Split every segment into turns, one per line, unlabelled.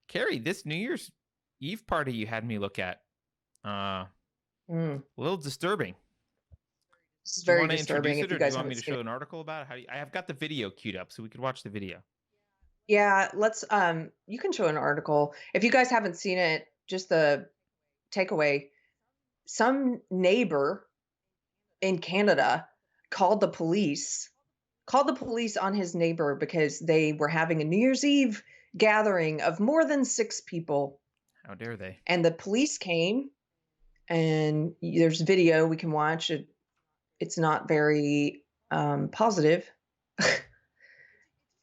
Carrie, this New Year's Eve party you had me look at, a little disturbing.
This is
Do you
very
want to
disturbing
introduce
if
it,
you
or do you
guys
want me
haven't
to
seen
show
it.
an article about it? I have got the video queued up, so we could watch the video.
Yeah, let's you can show an article. If you guys haven't seen it, just the takeaway. Some neighbor in Canada called the police on his neighbor because they were having a New Year's Eve gathering of more than 6 people.
How dare they?
And the police came, and there's video we can watch. It's not very positive.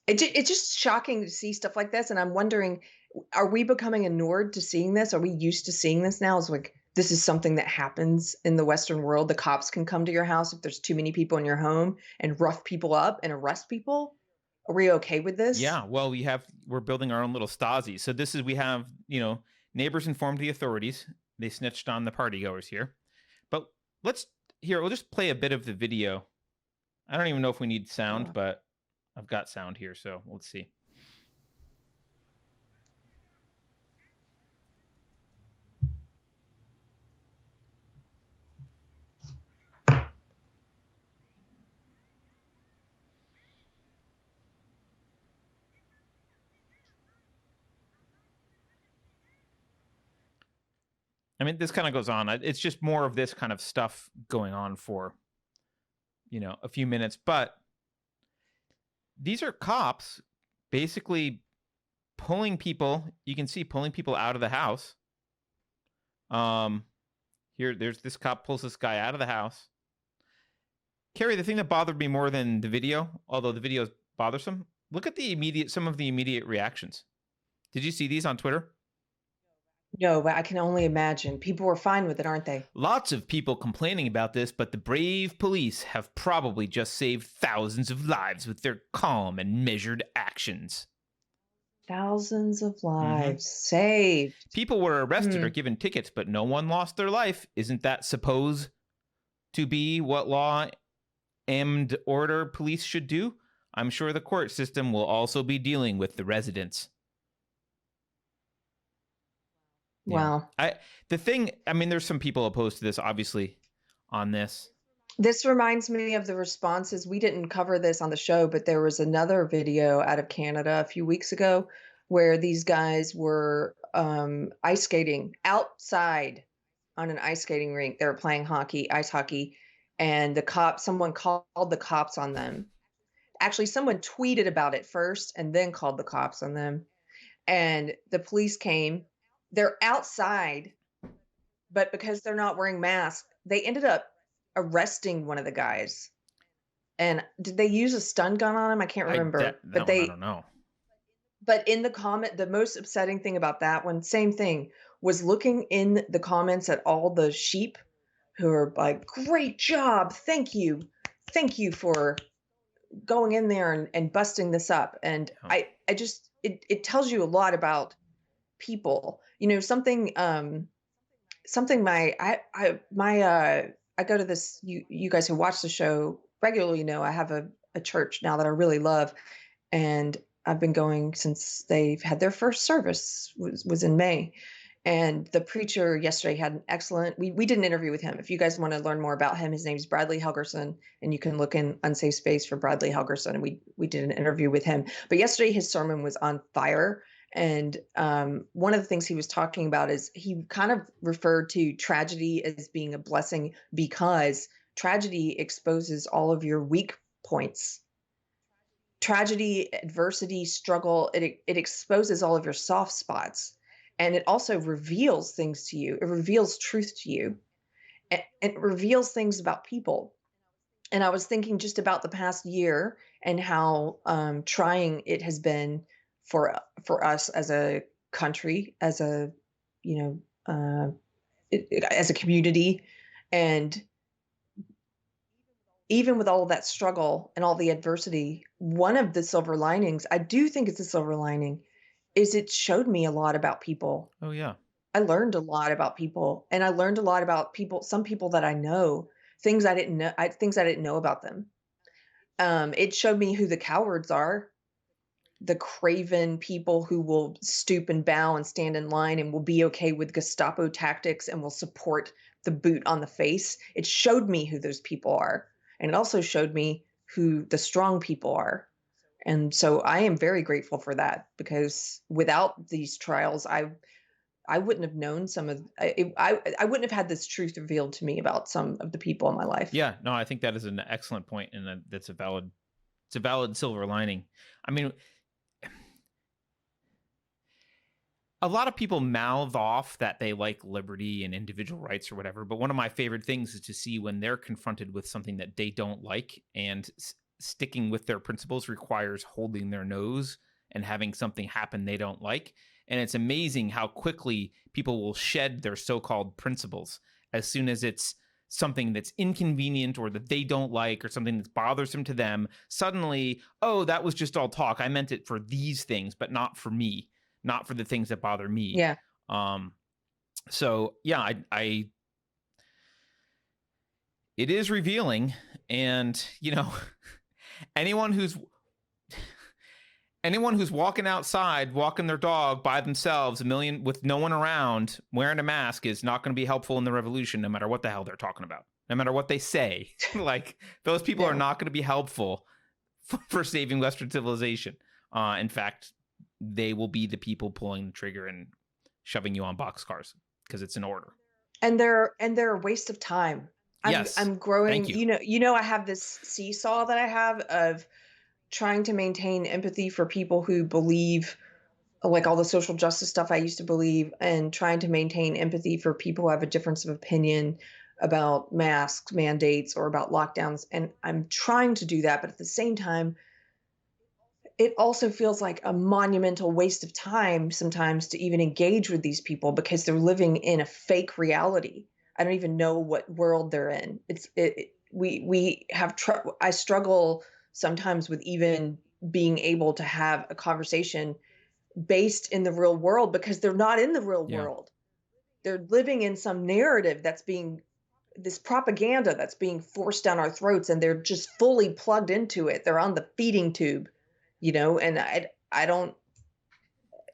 It's just shocking to see stuff like this, and I'm wondering, are we becoming inured to seeing this? Are we used to seeing this now? It's like, this is something that happens in the Western world. The cops can come to your house if there's too many people in your home and rough people up and arrest people. Are we okay with this?
Yeah, well, we're building our own little Stasi. So we have, neighbors informed the authorities. They snitched on the partygoers here. But we'll just play a bit of the video. I don't even know if we need sound, but I've got sound here, so let's see. I mean, this kind of goes on. It's just more of this kind of stuff going on for, a few minutes. But these are cops basically pulling people. You can see pulling people out of the house. There's this cop pulls this guy out of the house. Carrie, the thing that bothered me more than the video, although the video is bothersome, look at some of the immediate reactions. Did you see these on Twitter?
No, but I can only imagine. People were fine with it, aren't they?
Lots of people complaining about this, but the brave police have probably just saved thousands of lives with their calm and measured actions.
Thousands of lives saved.
People were arrested or given tickets, but no one lost their life. Isn't that supposed to be what law and order police should do? I'm sure the court system will also be dealing with the residents.
Wow.
There's some people opposed to this, obviously, on this.
This reminds me of the responses. We didn't cover this on the show, but there was another video out of Canada a few weeks ago where these guys were ice skating outside on an ice skating rink. They were playing ice hockey, and someone called the cops on them. Actually, someone tweeted about it first and then called the cops on them. And the police came. They're outside, but because they're not wearing masks, they ended up arresting one of the guys. And did they use a stun gun on him? I can't remember.
I don't know.
But in the comment, the most upsetting thing about that one, same thing, was looking in the comments at all the sheep who are like, great job. Thank you. Thank you for going in there and busting this up. And it tells you a lot about people. Something I go to this, you guys who watch the show regularly know I have a church now that I really love, and I've been going since they've had their first service was in May. And the preacher yesterday had an excellent, we did an interview with him. If you guys want to learn more about him, his name is Bradley Helgerson, and you can look in Unsafe Space for Bradley Helgerson. And we did an interview with him. But yesterday his sermon was on fire. And one of the things he was talking about is he kind of referred to tragedy as being a blessing because tragedy exposes all of your weak points. Tragedy, adversity, struggle, it exposes all of your soft spots. And it also reveals things to you. It reveals truth to you. And it reveals things about people. And I was thinking just about the past year and how trying it has been for us as a country, as a as a community, and even with all of that struggle and all the adversity, one of the silver linings, I do think it's a silver lining, is it showed me a lot about people.
Oh yeah.
I learned a lot about people, and I learned a lot about some people that I know things I didn't know about them. It showed me who the cowards are, the craven people who will stoop and bow and stand in line and will be okay with Gestapo tactics and will support the boot on the face. It showed me who those people are. And it also showed me who the strong people are. And so I am very grateful for that, because without these trials, I wouldn't have known some of I wouldn't have had this truth revealed to me about some of the people in my life.
Yeah, no, I think that is an excellent point, and that's a valid silver lining. I mean, a lot of people mouth off that they like liberty and individual rights or whatever, but one of my favorite things is to see when they're confronted with something that they don't like, and sticking with their principles requires holding their nose and having something happen they don't like. And it's amazing how quickly people will shed their so-called principles as soon as it's something that's inconvenient or that they don't like or something that's bothersome to them. Suddenly, oh, that was just all talk. I meant it for these things, but not for me, not for the things that bother me.
Yeah.
Um, so yeah, it is revealing. And anyone who's walking outside, walking their dog by themselves, with no one around, wearing a mask, is not going to be helpful in the revolution, no matter what the hell they're talking about, no matter what they say. Like, those people are
No.
not going to be helpful for saving Western civilization. In fact, they will be the people pulling the trigger and shoving you on boxcars because it's an order.
And they're a waste of time.
Yes.
I'm growing,
Thank you.
I have this seesaw that I have of trying to maintain empathy for people who believe, like, all the social justice stuff I used to believe, and trying to maintain empathy for people who have a difference of opinion about masks, mandates, or about lockdowns. And I'm trying to do that, but at the same time, it also feels like a monumental waste of time sometimes to even engage with these people, because they're living in a fake reality. I don't even know what world they're in. We have I struggle sometimes with even being able to have a conversation based in the real world, because they're not in the real
Yeah.
world. They're living in some narrative that's being this propaganda that's being forced down our throats, and they're just fully plugged into it. They're on the feeding tube, and I don't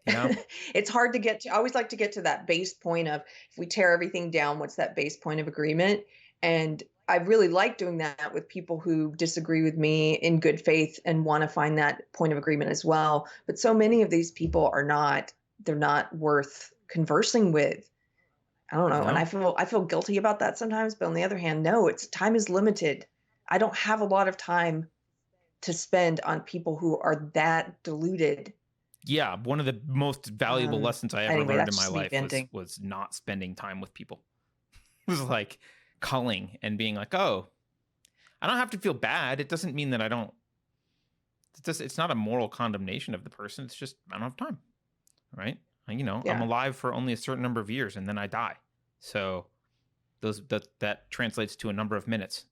Yeah.
it's hard to get to. I always like to get to that base point of, if we tear everything down, what's that base point of agreement? And I really like doing that with people who disagree with me in good faith and want to find that point of agreement as well. But so many of these people they're not worth conversing with. I don't know. And
No.
I feel guilty about that sometimes, but on the other hand, no, time is limited. I don't have a lot of time to spend on people who are that deluded.
Yeah, one of the most valuable lessons I ever
Anyway,
learned in
that's
my
just me
life
venting.
was not spending time with people. It was like culling and being like, oh, I don't have to feel bad. It doesn't mean that I don't. It's not a moral condemnation of the person. It's just I don't have time, right? I'm
Yeah.
alive for only a certain number of years and then I die. So that translates to a number of minutes.